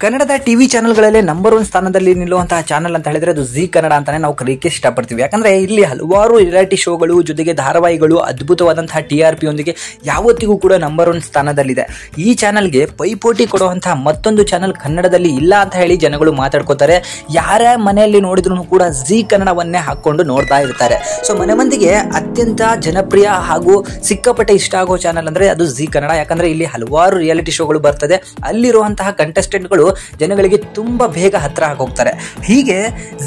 ಕನ್ನಡದ TV ಚಾನೆಲ್ಗಳಲ್ಲಿ number 1 ಸ್ಥಾನದಲ್ಲಿ ನಿಲ್ಲುವಂತಹ channel ಅಂತ ಹೇಳಿದ್ರೆ ಅದು ಜಿ ಕನ್ನಡ ಅಂತಾನೆ ನಾವು ಕರೆಯಕ್ಕೆ ಇಷ್ಟಪಡ್ತೀವಿ. ಯಾಕಂದ್ರೆ ಇಲ್ಲಿ ಹಲವಾರು ರಿಯಾಲಿಟಿ ಶೋಗಳು ಜೊತೆಗೆ ಧಾರಾವಾಹಿಗಳು ಅದ್ಭುತವಾದಂತಹ TRP ಯೊಂದಿಗೆ ಯಾವತ್ತಿಗೂ ಕೂಡ ನಂಬರ್ 1 ಸ್ಥಾನದಲ್ಲಿದೆ. ಈ ಚಾನೆಲ್ಗೆ ಪೈಪೋಟಿ ಕೊಡುವಂತಹ ಮತ್ತೊಂದು ಚಾನೆಲ್ ಕನ್ನಡದಲ್ಲಿ ಇಲ್ಲ ಅಂತ ಹೇಳಿ ಜನಗಳು ಮಾತಾಡ್ಕೋತಾರೆ. ಯಾರ ಮನೆಯಲ್ಲಿ ನೋಡಿದ್ರು ಕೂಡ ಜಿ ಕನ್ನಡವನ್ನೇ ಹಾಕೊಂಡು ನೋಡ್ತಾ ಇರ್ತಾರೆ. ಸೊ ಮನೆ ಮಂದಿಗೆ ಅತ್ಯಂತ ಜನಪ್ರಿಯ ಹಾಗೂ ಸಿಕ್ಕಾಪಟ್ಟೆ ಇಷ್ಟ ಆಗೋ ಚಾನೆಲ್ ಅಂದ್ರೆ ಅದು ಜಿ ಕನ್ನಡ. ಯಾಕಂದ್ರೆ ಇಲ್ಲಿ ಹಲವಾರು ರಿಯಾಲಿಟಿ ಶೋಗಳು ಬರ್ತದೆ. ಅಲ್ಲಿರುವಂತಹ ಕಂಟೆಸ್ಟೆಂಟ್ಗಳು ಜನಗಳಿಗೆ ತುಂಬಾ ಬೇಗ ಹತ್ರ ಹೋಗ್ತಾರೆ. ಹೀಗೆ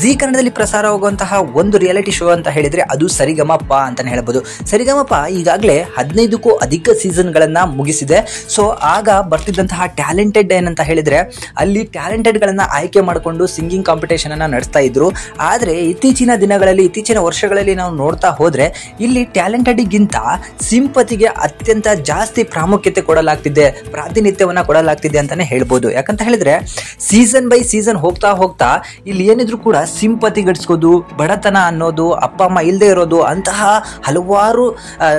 ಜಿ ಕನ್ನಡದಲ್ಲಿ ಪ್ರಸಾರವಾಗುವಂತಹ ಒಂದು ರಿಯಾಲಿಟಿ ಶೋ ಅಂತ ಹೇಳಿದ್ರೆ ಅದು ಸರಿಗಮಪ ಅಂತಾನೆ ಹೇಳ್ಬೋದು. ಸರಿಗಮಪ ಈಗಾಗಲೇ 15ಕ್ಕೂ ಅಧಿಕ ಸೀಸನ್ಗಳನ್ನ ಮುಗಿಸಿದೆ. ಸೊ ಆಗ ಬರ್ತಿದ್ದಂತಹ ಟ್ಯಾಲೆಂಟೆಡ್ ಏನಂತ ಹೇಳಿದ್ರೆ ಅಲ್ಲಿ ಟ್ಯಾಲೆಂಟೆಡ್ ಗಳನ್ನ ಆಯ್ಕೆ ಮಾಡಿಕೊಂಡು ಸಿಂಗಿಂಗ್ ಕಾಂಪಿಟೇಷನ್ ಅನ್ನ ನಡೆಸ್ತಾ ಇದ್ರು. ಆದ್ರೆ ಇತ್ತೀಚಿನ ವರ್ಷಗಳಲ್ಲಿ ನಾವು ನೋಡ್ತಾ ಹೋದ್ರೆ ಇಲ್ಲಿ ಟ್ಯಾಲೆಂಟೆಡ್ಗಿಂತ ಸಿಂಪತಿಗೆ ಅತ್ಯಂತ ಜಾಸ್ತಿ ಪ್ರಾಮುಖ್ಯತೆ ಕೊಡಲಾಗ್ತಿದೆ, ಪ್ರಾತಿನಿಧ್ಯವನ್ನ ಕೊಡಲಾಗ್ತಿದೆ ಅಂತಾನೆ ಹೇಳ್ಬೋದು. ಯಾಕಂತ ಹೇಳಿದ್ರೆ ಸೀಸನ್ ಬೈ ಸೀಸನ್ ಹೋಗ್ತಾ ಇಲ್ಲಿ ಏನಿದ್ರು ಕೂಡ ಸಿಂಪತಿ ಗಳಿಸ್ಕೋದು, ಬಡತನ ಅನ್ನೋದು, ಅಪ್ಪ ಅಮ್ಮ ಇಲ್ಲದೆ ಇರೋದು ಅಂತಹ ಹಲವಾರು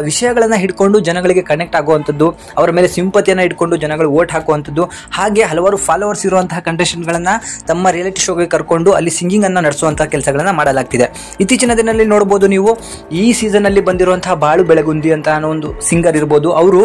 ವಿಷಯಗಳನ್ನ ಹಿಡ್ಕೊಂಡು ಜನಗಳಿಗೆ ಕನೆಕ್ಟ್ ಆಗುವಂಥದ್ದು, ಅವರ ಮೇಲೆ ಸಿಂಪತಿಯನ್ನ ಇಟ್ಕೊಂಡು ಜನಗಳು ವೋಟ್ ಹಾಕುವಂಥದ್ದು, ಹಾಗೆ ಹಲವಾರು ಫಾಲೋವರ್ಸ್ ಇರುವಂತಹ ಕಂಟೆಸ್ಟೆಂಟ್ ಗಳನ್ನ ತಮ್ಮ ರಿಯಾಲಿಟಿ ಶೋಗೆ ಕರ್ಕೊಂಡು ಅಲ್ಲಿ ಸಿಂಗಿಂಗ್ ಅನ್ನ ನಡೆಸುವಂತಹ ಕೆಲಸಗಳನ್ನ ಮಾಡಲಾಗ್ತಿದೆ. ಇತ್ತೀಚಿನ ದಿನದಲ್ಲಿ ನೋಡಬಹುದು ನೀವು, ಈ ಸೀಸನ್ ಅಲ್ಲಿ ಬಂದಿರುವಂತಹ ಬಾಳು ಬೆಳಗುಂದಿ ಅಂತ ಅನ್ನೋ ಒಂದು ಸಿಂಗರ್ ಇರಬಹುದು. ಅವರು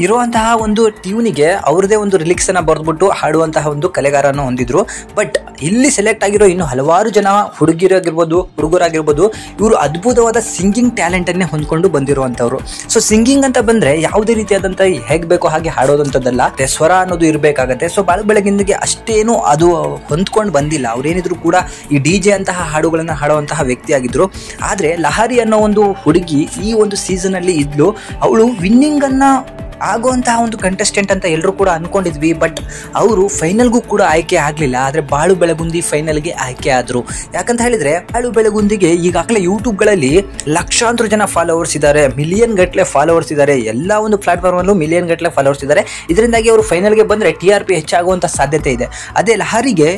ಇರುವಂತಹ ಒಂದು ಟ್ಯೂನಿಗೆ ಅವ್ರದೇ ಒಂದು ರಿಲಿಕ್ಸ್ ಅನ್ನ ಬರೆದ್ಬಿಟ್ಟು ಹಾಡುವಂತಹ ಒಂದು ಕಲೆಗಾರನ ಹೊಂದಿದ್ರು. ಬಟ್ ಇಲ್ಲಿ ಸೆಲೆಕ್ಟ್ ಆಗಿರೋ ಇನ್ನು ಹಲವಾರು ಜನ ಹುಡುಗರಾಗಿರ್ಬೋದು ಇವರು ಅದ್ಭುತವಾದ ಸಿಂಗಿಂಗ್ ಟ್ಯಾಲೆಂಟ್ ಅನ್ನೇ ಹೊಂದ್ಕೊಂಡು ಬಂದಿರುವಂತವ್ರು. ಸೊ ಸಿಂಗಿಂಗ್ ಅಂತ ಬಂದ್ರೆ ಯಾವುದೇ ರೀತಿಯಾದಂತ ಹೇಗ್ ಬೇಕೋ ಹಾಗೆ ಹಾಡೋದಂತದ್ದಲ್ಲ, ಸ್ವರ ಅನ್ನೋದು ಇರಬೇಕಾಗತ್ತೆ. ಸೊ ಬಾಳು ಬೆಳಗಿಂದಿಗೆ ಅಷ್ಟೇನು ಅದು ಹೊಂದ್ಕೊಂಡು ಬಂದಿಲ್ಲ. ಅವ್ರೇನಿದ್ರು ಕೂಡ ಈ DJ ಅಂತಹ ಹಾಡುಗಳನ್ನ ಹಾಡುವಂತಹ ವ್ಯಕ್ತಿ ಆಗಿದ್ರು. ಆದ್ರೆ ಲಹರಿ ಅನ್ನೋ ಒಂದು ಹುಡುಗಿ ಈ ಒಂದು ಸೀಸನ್ ಅಲ್ಲಿ ಇದ್ಲು. ಅವಳು ವಿನ್ನಿಂಗ್ ಅನ್ನ ಆಗುವಂತಹ ಒಂದು ಕಂಟೆಸ್ಟೆಂಟ್ ಅಂತ ಎಲ್ಲರೂ ಕೂಡ ಅನ್ಕೊಂಡಿದ್ವಿ. ಬಟ್ ಅವರು ಫೈನಲ್ಗೂ ಕೂಡ ಆಯ್ಕೆ ಆಗ್ಲಿಲ್ಲ. ಆದ್ರೆ ಬಾಳು ಬೆಳಗುಂದಿ ಫೈನಲ್ಗೆ ಆಯ್ಕೆ ಆದ್ರು. ಯಾಕಂತ ಹೇಳಿದ್ರೆ ಬಾಳು ಬೆಳಗುಂದಿಗೆ ಈಗಾಗಲೇ ಯೂಟ್ಯೂಬ್ಗಳಲ್ಲಿ ಲಕ್ಷಾಂತರ ಜನ ಫಾಲೋವರ್ಸ್ ಇದ್ದಾರೆ, ಮಿಲಿಯನ್ ಗಟ್ಟಲೆ ಫಾಲೋವರ್ಸ್ ಇದ್ದಾರೆ. ಎಲ್ಲ ಒಂದು ಪ್ಲಾಟ್ಫಾರ್ಮ್ ಅಲ್ಲೂ ಮಿಲಿಯನ್ ಗಟ್ಟಲೆ ಫಾಲೋವರ್ಸ್ ಇದ್ದಾರೆ. ಇದರಿಂದಾಗಿ ಅವರು ಫೈನಲ್ಗೆ ಬಂದ್ರೆ TRP ಹೆಚ್ಚಾಗುವಂತ ಸಾಧ್ಯತೆ ಇದೆ. ಅದೇ ಲಹರಿಗೆ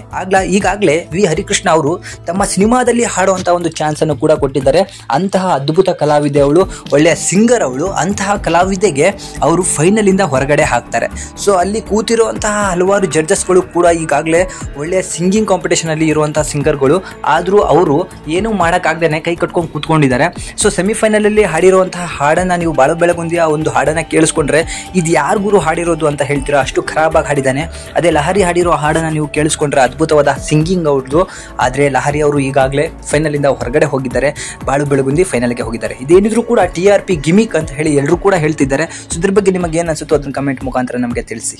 ಈಗಾಗಲೇ ವಿ ಹರಿಕೃಷ್ಣ ಅವರು ತಮ್ಮ ಸಿನಿಮಾದಲ್ಲಿ ಹಾಡುವಂತಹ ಒಂದು ಚಾನ್ಸ್ ಅನ್ನು ಕೂಡ ಕೊಟ್ಟಿದ್ದಾರೆ. ಅಂತಹ ಅದ್ಭುತ ಕಲಾವಿದೆ ಅವಳು, ಒಳ್ಳೆಯ ಸಿಂಗರ್ ಅವಳು. ಅಂತಹ ಕಲಾವಿದೆಗೆ ಅವರು ಫೈನಲ್ ಇಂದ ಹೊರಗಡೆ ಹಾಕ್ತಾರೆ. ಸೊ ಅಲ್ಲಿ ಕೂತಿರುವಂತಹ ಹಲವಾರು ಜಡ್ಜಸ್ಗಳು ಕೂಡ ಈಗಾಗಲೇ ಒಳ್ಳೆಯ ಸಿಂಗಿಂಗ್ ಕಾಂಪಿಟೇಷನ್ ಅಲ್ಲಿ ಇರುವಂತಹ ಸಿಂಗರ್ಗಳು. ಆದ್ರೂ ಅವರು ಏನು ಮಾಡಕ್ಕಾಗ್ದೇನೆ ಕೈ ಕಟ್ಕೊಂಡು ಕೂತ್ಕೊಂಡಿದ್ದಾರೆ. ಸೊ ಸೆಮಿಫೈನಲ್ ಅಲ್ಲಿ ಹಾಡಿರುವಂತಹ ಹಾಡನ್ನ ನೀವು ಬಾಳು ಬೆಳಗುಂದಿಯ ಒಂದು ಹಾಡನ್ನ ಕೇಳಿಸ್ಕೊಂಡ್ರೆ ಇದು ಯಾರು ಗುರು ಹಾಡಿರೋದು ಅಂತ ಹೇಳ್ತೀರಾ, ಅಷ್ಟು ಖರಾಬಾಗಿ ಹಾಡಿದ್ದಾನೆ. ಅದೇ ಲಹರಿ ಹಾಡಿರೋ ಹಾಡನ್ನ ನೀವು ಕೇಳಿಸ್ಕೊಂಡ್ರೆ ಅದ್ಭುತವಾದ ಸಿಂಗಿಂಗ್ ಅವ್ರದ್ದು. ಆದ್ರೆ ಲಹರಿ ಅವರು ಈಗಾಗಲೇ ಫೈನಲ್ ಇಂದ ಹೊರಗಡೆ ಹೋಗಿದ್ದಾರೆ, ಬಾಳು ಬೆಳಗುಂದಿ ಫೈನಲ್ಗೆ ಹೋಗಿದ್ದಾರೆ. ಇದೇನಿದ್ರು ಕೂಡ TRP ಗಿಮಿಕ್ ಅಂತ ಹೇಳಿ ಎಲ್ಲರೂ ಕೂಡ ಹೇಳ್ತಿದ್ದಾರೆ. ಸೊ ಇದ್ರ ಬಗ್ಗೆ ನಿಮಗೆ ಏನು ಅನ್ಸುತ್ತೋ ಅದನ್ನ ಕಮೆಂಟ್ ಮುಖಾಂತರ ನಮಗೆ ತಿಳಿಸಿ.